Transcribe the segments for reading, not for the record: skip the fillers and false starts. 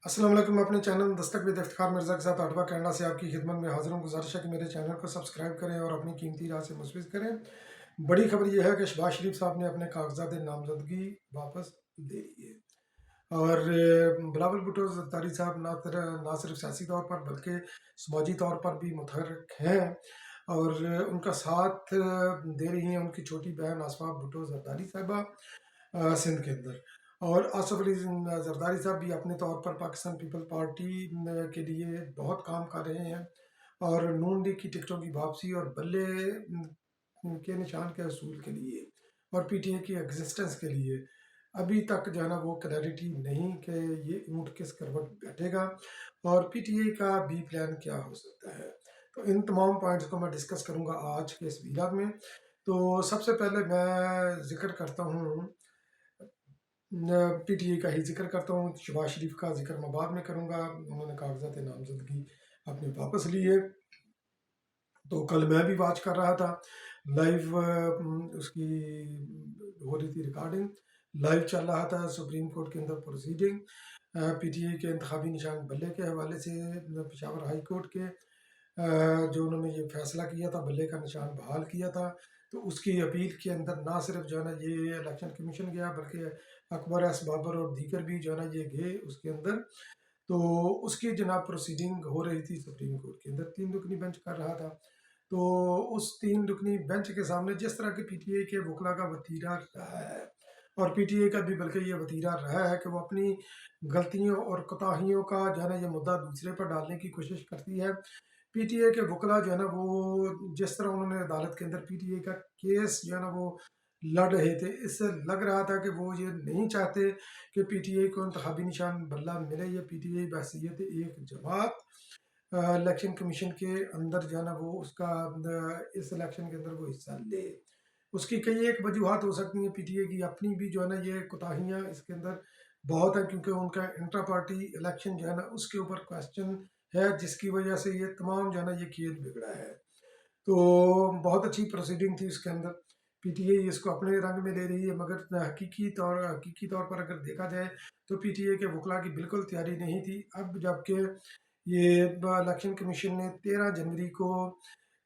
अस्सलाम वालेकुम। मैं अपने चैनल दस्तक विद इफ्तिखार मिर्ज़ा के साथ आठवां कनाडा से आपकी खिदमत में हाज़िर हूँ। गुज़ारिश है कि मेरे चैनल को सब्सक्राइब करें और अपनी कीमती राय से मुस्फिद करें। बड़ी खबर यह है कि शहबाज शरीफ साहब ने अपने कागजात नामजदगी वापस ले ली है और बिलावल भुट्टो ज़रदारी साहब ना सिर्फ सियासी तौर पर बल्कि समाजी तौर पर भी मुतहर्रिक हैं और उनका साथ दे रही हैं उनकी छोटी बहन आसमा भुट्टो ज़रदारी साहबा सिंध के अंदर। और आसफ अली जरदारी साहब भी अपने तौर पर पाकिस्तान पीपल पार्टी के लिए बहुत काम कर रहे हैं और नून लीग की टिकटों की वापसी और बल्ले के निशान के असूल के लिए और पीटीए की एग्जिस्टेंस के लिए अभी तक जो है ना वो क्लैरिटी नहीं कि ये ऊँट किस करवट बैठेगा और पीटीए का बी प्लान क्या हो सकता है। तो इन तमाम पॉइंट्स को मैं डिस्कस करूँगा आज के इस वीडियो में। तो सबसे पहले मैं जिक्र करता हूँ पीटीए का ही जिक्र करता हूँ। शहबाज शरीफ का जिक्र मैं बाद में करूँगा। उन्होंने कागजात नामजदगी अपने वापस लिए। तो कल मैं भी वॉच कर रहा था लाइव, उसकी हो रही थी रिकॉर्डिंग, लाइव चल रहा था सुप्रीम कोर्ट के अंदर प्रोसीडिंग पीटीए के इंतखाबी निशान बल्ले के हवाले से। पेशावर हाई कोर्ट के जो उन्होंने ये फैसला किया था बल्ले का निशान बहाल किया था, तो उसकी अपील के अंदर ना सिर्फ जो है ना ये इलेक्शन कमीशन गया बल्कि अकबर एस बाबर और दीगर भी जो है ना ये गए उसके अंदर। तो उसकी जनाब प्रोसीडिंग हो रही थी सुप्रीम कोर्ट के अंदर, 3 रुकनी बेंच कर रहा था। तो उस 3 रुकनी बेंच के सामने जिस तरह के पीटीए के वकला का वतीरा रहा है और पीटीए का भी बल्कि ये वतीरा रहा है कि वो अपनी गलतियों और कोताहियों का जो है ना ये मुद्दा दूसरे पर डालने की कोशिश करती है। पीटीए के वकला जो है ना वो जिस तरह उन्होंने अदालत के अंदर पीटीए का केस जो है ना वो लड़ रहे थे, इससे लग रहा था कि वो ये नहीं चाहते कि पीटीए को इंतखाबी निशान बल्ला मिले या पीटीए बहसीत एक जमात इलेक्शन कमीशन के अंदर जो है ना वो उसका इस इलेक्शन के अंदर वो हिस्सा ले। उसकी कई एक वजूहत हो सकती हैं, पीटीए की अपनी भी जो है ना ये कोताहियाँ इसके अंदर बहुत है क्योंकि उनका इंट्रा पार्टी इलेक्शन जो है ना उसके ऊपर क्वेश्चन है जिसकी वजह से ये तमाम जो है ना ये खेल बिगड़ा है। तो बहुत अच्छी प्रोसीडिंग थी उसके अंदर। पीटीए इसको अपने रंग में ले रही है मगर हकीकी तौर पर अगर देखा जाए तो पीटीए के वकला की बिल्कुल तैयारी नहीं थी। अब जबकि ये इलेक्शन कमीशन ने 13 जनवरी को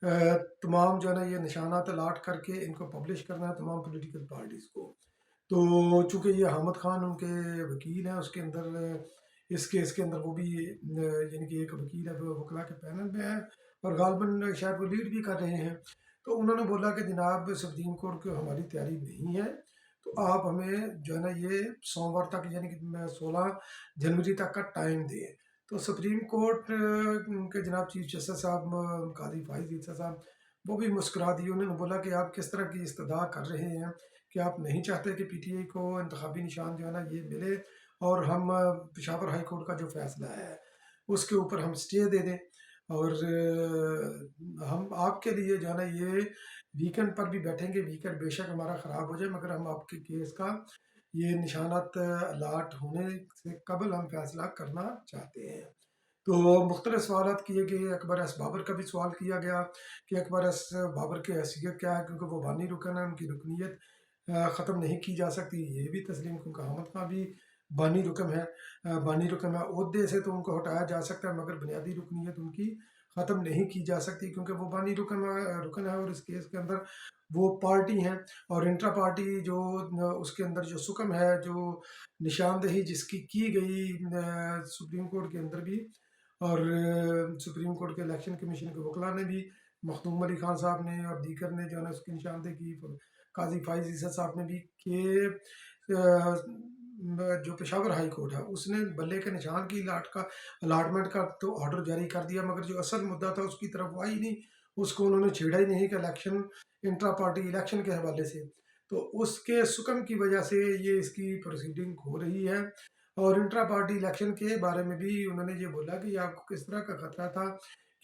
तमाम जो है ना ये निशानात अलाट करके इनको पब्लिश करना है तमाम पॉलिटिकल पार्टीज़ को। तो चूँकि ये हामिद खान उनके वकील हैं उसके अंदर इस केस के अंदर वो भी यानी कि एक वकील है वो वकला के पैनल में है और गालबन शायद वो लीड भी कर रहे हैं। तो उन्होंने बोला कि जनाब सुप्रीम कोर्ट की हमारी तैयारी नहीं है, तो आप हमें जो है ना ये सोमवार तक यानी कि 16 जनवरी तक का टाइम दें। तो सुप्रीम कोर्ट के जनाब चीफ जस्टिस साहब काजी फाइज ईसा साहब वो भी मुस्कुरा दिए। उन्होंने बोला कि आप किस तरह की इस्तदा कर रहे हैं कि आप नहीं चाहते कि पीटीआई को इंतखाबी निशान जो है ना ये मिले और हम पेशावर हाई कोर्ट का जो फैसला है उसके ऊपर हम स्टे दे दें और हम आपके लिए जो है ना ये वीकेंड पर भी बैठेंगे। वीकेंड बेशक हमारा ख़राब हो जाए मगर हम आपके केस का ये निशानात अलाट होने से कबल हम फैसला करना चाहते हैं। तो मुख्तलिफ सवाल किए गए। अकबर एस बाबर का भी सवाल किया गया कि अकबर एस बाबर की हैसियत क्या है क्योंकि वो बानी रुकन है, उनकी रुकनीत ख़त्म नहीं की जा सकती, ये भी तस्लीम क्योंकि हमद का भी बानी रुकन है। बानी रुकन है ओहदे से तो उनको हटाया जा सकता है मगर बुनियादी रुकनीत उनकी ख़त्म नहीं की जा सकती क्योंकि वो बानी रुकन है और इस केस के अंदर वो पार्टी हैं और इंट्रा पार्टी जो उसके अंदर जो सुकम है जो निशानदेही जिसकी की गई सुप्रीम कोर्ट के अंदर भी और सुप्रीम कोर्ट के इलेक्शन कमीशन के वकला ने भी, मखदूम अली खान साहब ने और दीगर ने जो है ना उसकी निशानदेही की, काजी फाइज ईसा साहब ने भी कि जो पेशावर हाई कोर्ट है उसने बल्ले के निशान की अलाटमेंट का तो ऑर्डर जारी कर दिया मगर जो असल मुद्दा था उसकी तरफ वो आई नहीं, उसको उन्होंने छेड़ा ही नहीं कि इलेक्शन इंट्रा पार्टी इलेक्शन के हवाले से। तो उसके सुकम की वजह से ये इसकी प्रोसीडिंग हो रही है और इंट्रा पार्टी इलेक्शन के बारे में भी उन्होंने ये बोला कि आपको किस तरह का खतरा था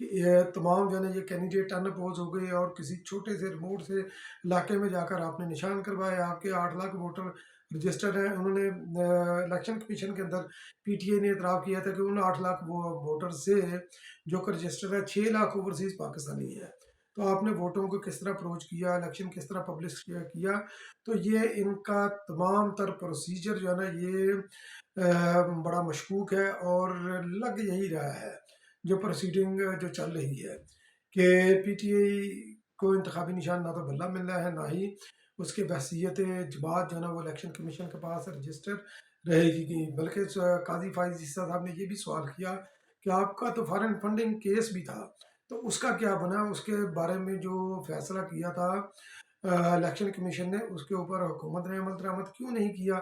कि ये तमाम जो है ना ये कैंडिडेट अनअपोज हो गए और किसी छोटे से रिमोट से इलाके में जाकर आपने निशान करवाए, आपके 8 लाख वोटर रजिस्टर्ड हैं। उन्होंने इलेक्शन कमीशन के अंदर पीटीए ने इतराफ़ किया था कि उन 8 लाख वो वोटर से जो कि रजिस्टर्ड है 6 लाख ओवरसीज़ पाकिस्तानी है। تو آپ نے ووٹوں کو کس طرح اپروچ کیا، الیکشن کس طرح پبلش کیا، تو یہ ان کا تمام تر پروسیجر جو ہے نا یہ بڑا مشکوک ہے، اور لگ یہی رہا ہے جو پروسیڈنگ جو چل رہی ہے کہ پی ٹی آئی کو انتخابی نشان نہ تو بلہ مل رہا ہے، نہ ہی اس کے بحثیت جماعت جو ہے نا وہ الیکشن کمیشن کے پاس رجسٹر رہے گی، بلکہ قاضی فائز عیسیٰ صاحب نے یہ بھی سوال کیا کہ آپ کا تو فارن فنڈنگ کیس بھی تھا، تو اس کا کیا بنا؟ اس کے بارے میں جو فیصلہ کیا تھا الیکشن کمیشن نے، اس کے اوپر حکومت نے عمل درآمد کیوں نہیں کیا؟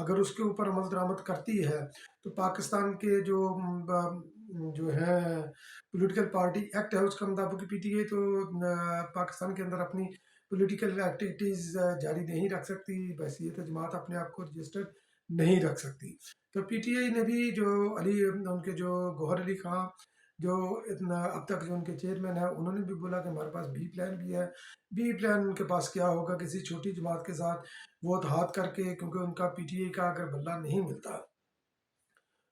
اگر اس کے اوپر عمل درآمد کرتی ہے تو پاکستان کے جو ہے پولیٹیکل پارٹی ایکٹ ہے اس کے مطابق پی ٹی آئی تو پاکستان کے اندر اپنی پولیٹیکل ایکٹیویٹیز جاری نہیں رکھ سکتی، بحیثیت جماعت اپنے آپ کو رجسٹرڈ نہیں رکھ سکتی۔ تو پی ٹی آئی نے بھی جو ان کے جو گوہر علی خان جو اب تک جو ان کے چیئرمین ہیں، انہوں نے بھی بولا کہ ہمارے پاس بی پلان بھی ہے۔ بی پلان ان کے پاس کیا ہوگا؟ کسی چھوٹی جماعت کے ساتھ وہ اتحاد کر کے، کیونکہ ان کا پی ٹی آئی کا اگر بلہ نہیں ملتا،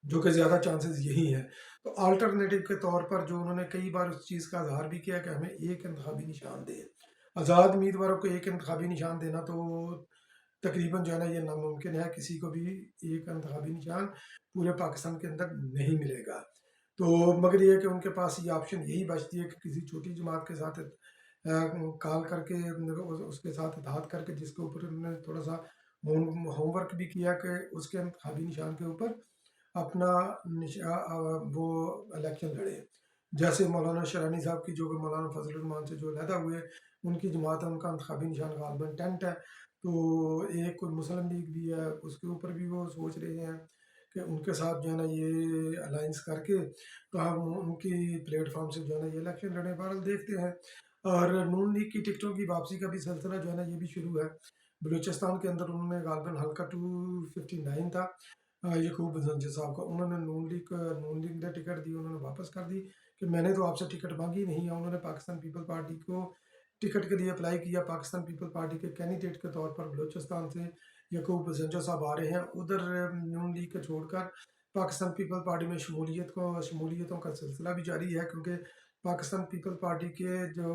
جو کہ زیادہ چانسز یہی ہیں، تو آلٹرنیٹو کے طور پر جو انہوں نے کئی بار اس چیز کا اظہار بھی کیا کہ ہمیں ایک انتخابی نشان دیں، آزاد امیدواروں کو ایک انتخابی نشان دینا تو تقریباً جو ہے نا یہ ناممکن ہے، کسی کو بھی ایک انتخابی نشان پورے پاکستان کے اندر نہیں ملے گا۔ تو مگر یہ کہ ان کے پاس یہ آپشن یہی بچتی ہے کہ کسی چھوٹی جماعت کے ساتھ کال کر کے، اس کے ساتھ اتحاد کر کے، جس کے اوپر انہوں نے تھوڑا سا ہوم ورک بھی کیا کہ اس کے انتخابی نشان کے اوپر اپنا وہ الیکشن لڑے۔ جیسے مولانا شرانی صاحب کی جو کہ مولانا فضل الرحمان سے جو علیحدہ ہوئے، ان کی جماعت ہے، ان کا انتخابی نشان غالباً ٹینٹ ہے، تو ایک کوئی مسلم لیگ بھی ہے، اس کے اوپر بھی وہ سوچ رہے ہیں کہ ان کے ساتھ جو ہے نا یہ الائنس کر کے تو ہم ان کی پلیٹ فارم سے جو ہے نا یہ الیکشن لڑیں۔ بہرحال دیکھتے ہیں۔ اور نون لیگ کی ٹکٹوں کی واپسی کا بھی سلسلہ جو ہے نا یہ بھی شروع ہے۔ بلوچستان کے اندر انہوں نے غالباً حلقہ 259 تھا یعقوب زنجر صاحب کا، انہوں نے نون لیگ نے ٹکٹ دی، انہوں نے واپس کر دی کہ میں نے تو آپ سے ٹکٹ مانگی نہیں ہے۔ انہوں نے پاکستان پیپل پارٹی کو ٹکٹ کے لیے اپلائی کیا، پاکستان پیپل پارٹی کے کینڈیڈیٹ کے طور پر بلوچستان سے یعقوب زنجر صاحب آ رہے ہیں، ادھر نون لیگ کو چھوڑ کر پاکستان پیپل پارٹی میں شمولیتوں کا سلسلہ بھی جاری ہے، کیونکہ پاکستان پیپل پارٹی کے جو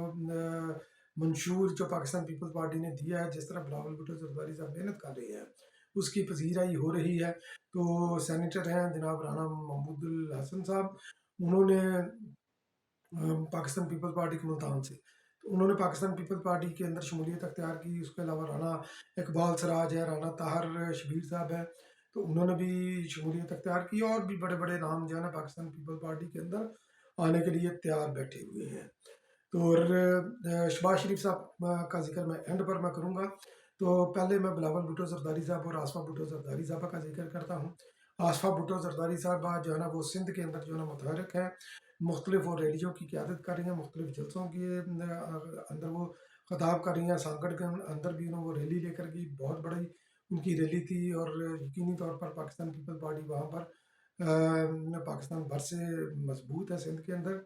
منشور جو پاکستان پیپل پارٹی نے دیا ہے، جس طرح بلاول بھٹو زرداری صاحب محنت کر رہے ہیں، اس کی پذیرائی ہو رہی ہے۔ تو سینیٹر ہیں جناب رانا محمود الحسن صاحب، انہوں نے پاکستان پیپل پارٹی کے ملتان سے، تو انہوں نے پاکستان پیپل پارٹی کے اندر شمولیت اختیار کی۔ اس کے علاوہ رانا اقبال سراج ہے، رانا طاہر شبیر صاحب ہے، تو انہوں نے بھی شمولیت اختیار کی، اور بھی بڑے بڑے نام جو ہے نا پاکستان پیپل پارٹی کے اندر آنے کے لیے تیار بیٹھے ہوئے ہیں۔ تو شہباز شریف صاحب کا ذکر میں اینڈ پر میں کروں گا، تو پہلے میں بلاول بھٹو زرداری صاحب اور آصفہ بھٹو زرداری صاحبہ کا ذکر کرتا ہوں۔ آصفہ بھٹو زرداری صاحبہ جو ہے نا وہ سندھ کے اندر جو ہے نا متحرک ہیں، مختلف وہ ریلیوں کی قیادت کر رہی ہیں، مختلف جلسوں کے اندر وہ خطاب کر رہی ہیں۔ سانکڑ کے اندر بھی انہوں وہ ریلی لے کر گئی، بہت بڑی ان کی ریلی تھی، اور یقینی طور پر پاکستان پیپل پارٹی وہاں پر پاکستان بھر سے مضبوط ہے سندھ کے اندر،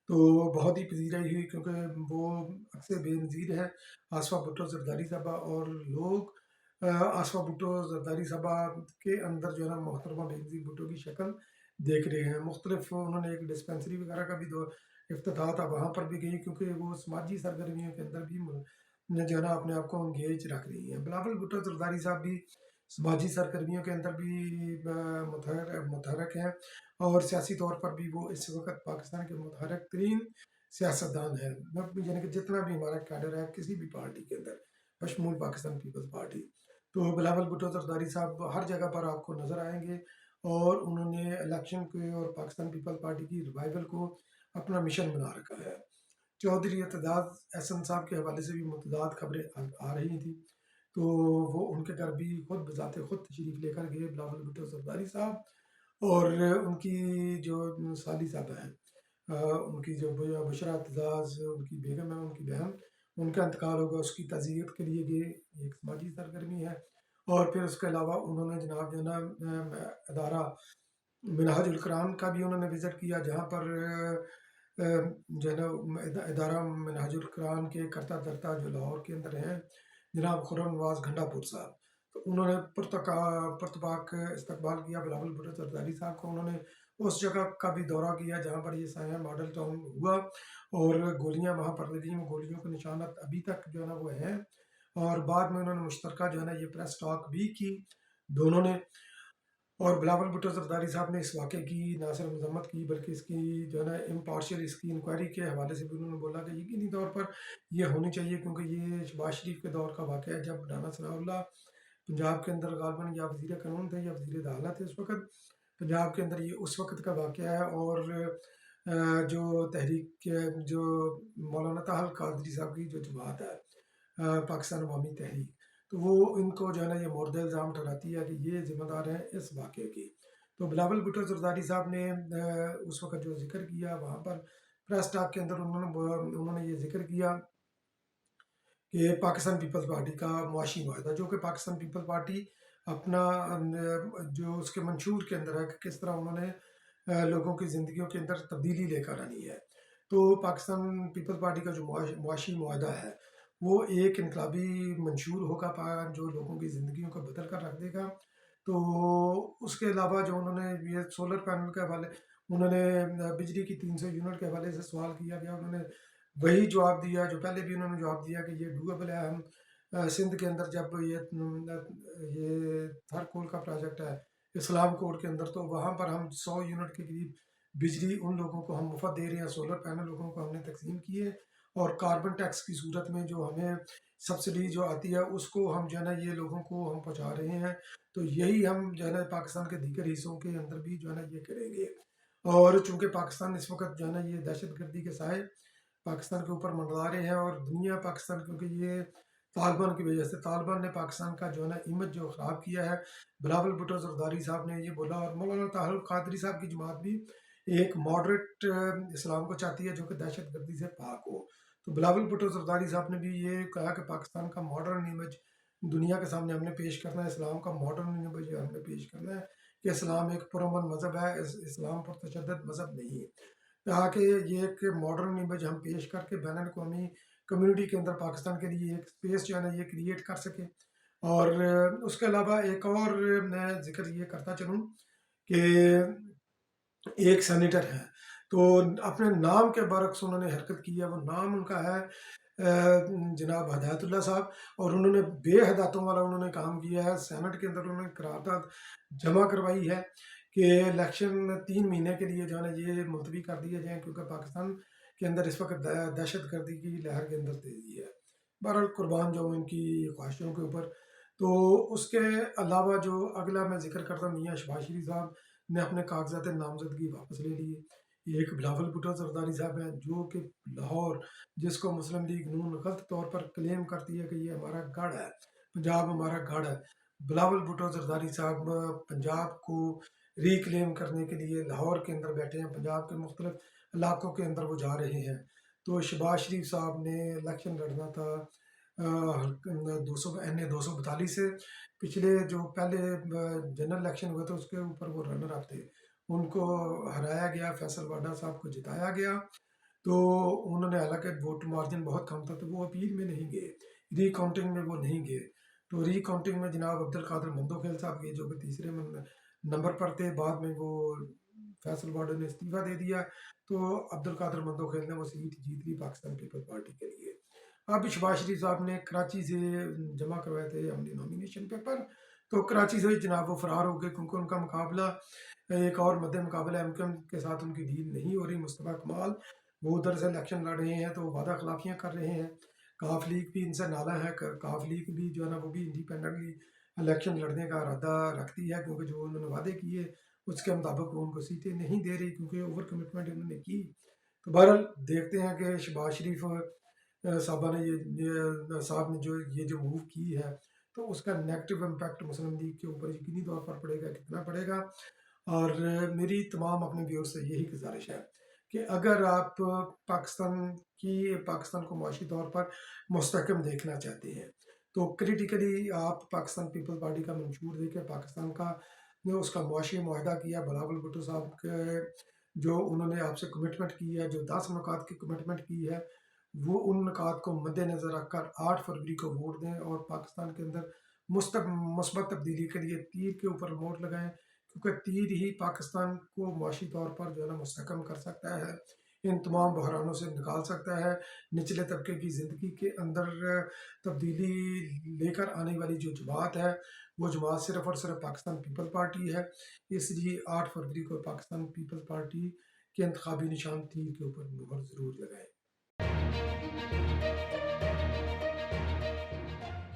تو بہت ہی پذیرائی ہوئی، کیونکہ وہ اکثر بے نظیر ہے آصفہ بھٹو زرداری صاحبہ، اور لوگ آصفہ بھٹو زرداری صاحبہ کے اندر جو ہے نا محترمہ بے نظیر بھٹو کی شکل دیکھ رہے ہیں۔ مختلف انہوں نے ایک ڈسپینسری وغیرہ کا بھی افتتاح تھا، وہاں پر بھی گئی، کیونکہ وہ سماجی سرگرمیوں کے اندر بھی جو ہے نا اپنے آپ کو انگیج رکھ رہی ہیں۔ بلاول بھٹو زرداری صاحب بھی سماجی سرگرمیوں کے اندر بھی متحرک ہیں، اور سیاسی طور پر بھی وہ اس وقت پاکستان کے متحرک ترین سیاستدان ہیں، یعنی کہ جتنا بھی ہمارا کیڈر ہے کسی بھی پارٹی کے اندر بشمول پاکستان پیپلز پارٹی، تو بلاول بھٹو زرداری صاحب ہر جگہ پر آپ کو نظر آئیں گے، اور انہوں نے الیکشن کے اور پاکستان پیپل پارٹی کی ریوائول کو اپنا مشن بنا رکھا ہے۔ چودھری اعتزاز احسن صاحب کے حوالے سے بھی متضاد خبریں آ رہی تھیں، تو وہ ان کے گھر بھی خود بذات خود تشریف لے کر گئے بلاول بھٹو زرداری صاحب، اور ان کی جو سالی صاحبہ ہیں، ان کی جو بشرا اعتزاز، ان کی بیگم ہے، ان کی بہن، ان کا انتقال ہوگا، اس کی تعزیت کے لیے گئے، ایک سماجی سرگرمی ہے۔ اور پھر اس کے علاوہ انہوں نے جناب جو ہے نا ادارہ منہاج القرآن کا بھی انہوں نے وزٹ کیا، جہاں پر جو ہے نا ادارہ منہاج القرآن کے کرتا دھرتا جو لاہور کے اندر ہیں جناب خرم نواز گھنڈا پور صاحب، تو انہوں نے پرتپاک استقبال کیا بلاول بھٹو زرداری صاحب کو، انہوں نے उस जगह का भी दौरा किया जहाँ पर ये साया मॉडल टाउन हुआ, और गोलियाँ वहाँ पर लगी, वो गोलियों के निशानात अभी तक जो है ना वो हैं। और बाद में उन्होंने मुश्तरका जो है ना ये प्रेस टॉक भी की दोनों ने, और बिलावल भुट्टो ज़रदारी साहब ने इस वाक़े की ना सिर्फ मज़म्मत की बल्कि इसकी जो है ना इम्पार्शियल इसकी इंक्वायरी के हवाले से भी उन्होंने बोला कि यकीनी तौर पर ये होनी चाहिए, क्योंकि ये शहबाज शरीफ के दौर का वाक़या है जब राना सनाउल्लाह पंजाब के अंदर गालबन या वज़ीर कानून थे या वज़ीर दाखिला थे उस वक़्त पंजाब के अंदर, ये उस वक़्त का वाक़या है। और जो तहरीक जो मौलाना ताहल कादरी साहब की जो जमात है, पाकिस्तान अवामी तहरीक, तो वो इनको जो है ना ये मोर्द इल्ज़ाम ठहराती है कि ये ज़िम्मेदार हैं इस वाक़े की। तो बिलावल भुट्टो ज़रदारी साहब ने उस वक़्त जो ज़िक्र किया वहाँ पर प्रेस टॉक के अंदर उन्होंने ये ज़िक्र किया कि पाकिस्तान पीपल्स पार्टी का मुआशी माहदा, जो कि पाकिस्तान पीपल्स पार्टी अपना जो उसके मंशूर के अंदर है कि किस तरह उन्होंने लोगों की ज़िंदगियों के अंदर तब्दीली लेकर आनी है। तो पाकिस्तान पीपल्स पार्टी का जो मुआशी माहदा है वो एक इनकलाबी मंशूर होगा जो लोगों की ज़िंदगियों को बदल कर रख देगा। तो उसके अलावा जो उन्होंने ये सोलर पैनल के हवाले, उन्होंने बिजली की 300 यूनिट के हवाले से सवाल किया गया, उन्होंने वही जवाब दिया जो पहले भी उन्होंने जवाब दिया कि ये डूएबल है। हम सिंध के अंदर जब ये थर्ड कोल का प्रोजेक्ट है इस्लाम कोड के अंदर, तो वहाँ पर हम 100 यूनिट के करीब बिजली उन लोगों को हम मुफ्त दे रहे हैं, सोलर पैनल लोगों को हमने तकसीम किए, और कार्बन टैक्स की सूरत में जो हमें सब्सिडी जो आती है उसको हम जो है ना ये लोगों को हम पहुँचा रहे हैं। तो यही हम जो है ना पाकिस्तान के दीगर हिस्सों के अंदर भी जो है ना ये करेंगे। और चूँकि पाकिस्तान इस वक्त जो है ना ये दहशत गर्दी के साए पाकिस्तान के ऊपर मंडरा रहे हैं, और दुनिया पाकिस्तान, क्योंकि ये तालिबान की वजह से, तालिबान ने पाकिस्तान का जो है ना इमेज जो ख़राब किया है। बिलावल भुट्टो ज़रदारी साहब ने ये बोला, और मौलाना ताहिर कादरी साहब की जमात भी एक मॉडरेट इस्लाम को चाहती है जो कि दहशत गर्दी से पाक हो। तो बिलावल भुट्टो ज़रदारी साहब ने भी ये कहा कि पाकिस्तान का मॉडर्न इमेज दुनिया के सामने हमने पेश करना है, इस्लाम का मॉडर्न इमेज हमने पेश करना है कि इस्लाम एक पुरअमन मज़हब है, इस्लाम पर तशद्दुद मज़हब नहीं है। ताकि ये एक मॉडर्न इमेज हम पेश करके बैन अवी कम्युनिटी के अंदर पाकिस्तान के लिए एक स्पेस जो है ना ये क्रिएट कर सके। और उसके अलावा एक और मैं जिक्र ये करता चलूँ कि एक सेनेटर है, तो अपने नाम के बरक्स उन्होंने हरकत की है। वो नाम उनका है जनाब हदायतुल्लाह साहब, और उन्होंने बेहदातों वाला उन्होंने काम किया है। सेनेट के अंदर उन्होंने करारदाद जमा करवाई है कि इलेक्शन 3 महीने के लिए जो है ना ये मुलतवी कर दिए जाएँ, क्योंकि पाकिस्तान के अंदर इस वक्त दहशत गर्दी की लहर के अंदर तेज़ी है। बहरहाल कुर्बान जो इनकी ख्वाहिशों के ऊपर। तो उसके अलावा जो अगला मैं जिक्र करता हूँ, मियाँ शहबाज शरीफ साहब ने अपने कागजात नामजदगी वापस ले लिए। एक बिलावल भुट्टो ज़रदारी साहब हैं जो कि लाहौर, जिसको मुस्लिम लीग नून गलत तौर पर क्लेम करती है कि ये हमारा गढ़ है, पंजाब हमारा गढ़ है। बिलावल भुट्टो ज़रदारी साहब पंजाब को रिक्लेम करने के लिए लाहौर के अंदर बैठे हैं, पंजाब के मुख्तलिफ इलाकों के अंदर वो जा रहे हैं। तो शहबाज शरीफ साहब ने इलेक्शन लड़ना था 200 NA 242 से। पिछले जो पहले जनरल इलेक्शन हुए थे उसके ऊपर वो रनर अप थे, उनको हराया गया, फैसल वाडा साहब को जिताया गया। तो उन्होंने, हालांकि वोट मार्जिन बहुत कम था, तो वो अपील में नहीं गए, रीकाउंटिंग में वो नहीं गए। तो रीकाउंटिंग में जनाब अब्दुल कादिर मंदोखेल साहब के जो कि तीसरे नंबर पर थे, बाद में वो फैसल वाडा ने इस्तीफा दे दिया, तो अब्दुल कादिर मंदोखेल ने वो सीट जीत ली पाकिस्तान पीपल्स पार्टी के लिए। अब शहबाज शरीफ साहब ने कराची से जमा करवाए थे अपने नॉमिनेशन पेपर, तो कराची से जनाब वो फरार हो गए, क्योंकि उनका मुकाबला एक और मध्य मुकाबला एमकेएम के साथ उनकी डील नहीं हो रही। मुस्तफा कमाल वो उधर से इलेक्शन लड़ रहे हैं, तो वादा खिलाफियाँ कर रहे हैं। काफ लीग भी इनसे नाला है, काफ लीग भी जो है ना वो भी इंडिपेंडेंटली इलेक्शन लड़ने का इरादा रखती है, क्योंकि जो उन्होंने वादे किए उसके मुताबिक वो उनको सीटें नहीं दे रही, क्योंकि ओवर कमिटमेंट उन्होंने की। तो बहरहाल देखते हैं कि शहबाज शरीफ साहबा ने साहब ने जो मूव की है, तो उसका नेगेटिव इम्पैक्ट मुस्लिम लीग के ऊपर यकीनी तौर पर पड़ेगा, कितना पड़ेगा। और मेरी तमाम अपने व्यूअर्स से यही गुजारिश है कि अगर आप पाकिस्तान को मुआशी तौर पर मुस्तकम देखना चाहते हैं, तो क्रिटिकली आप पाकिस्तान पीपल्स पार्टी का मंशूर देखें। पाकिस्तान का ने उसका मुआशी मुआहदा किया बिलावल भुट्टो साहब के, जो उन्होंने आपसे कमिटमेंट की है, जो 10 नुकात की कमिटमेंट की है, वो उन नुकात को मद्देनज़र रखकर 8 फरवरी को वोट दें, और पाकिस्तान के अंदर मुस्तक मुस्बत तब्दीली के लिए तीर के ऊपर वोट लगाएं, کیونکہ تیر ہی پاکستان کو معاشی طور پر جو ہے نا مستحکم کر سکتا ہے، ان تمام بحرانوں سے نکال سکتا ہے، نچلے طبقے کی زندگی کے اندر تبدیلی لے کر آنے والی جو جماعت ہے وہ جماعت صرف اور صرف پاکستان پیپل پارٹی ہے۔ اس لیے 8 فروری کو پاکستان پیپل پارٹی کے انتخابی نشان تیر کے اوپر مہر ضرور لگائیں۔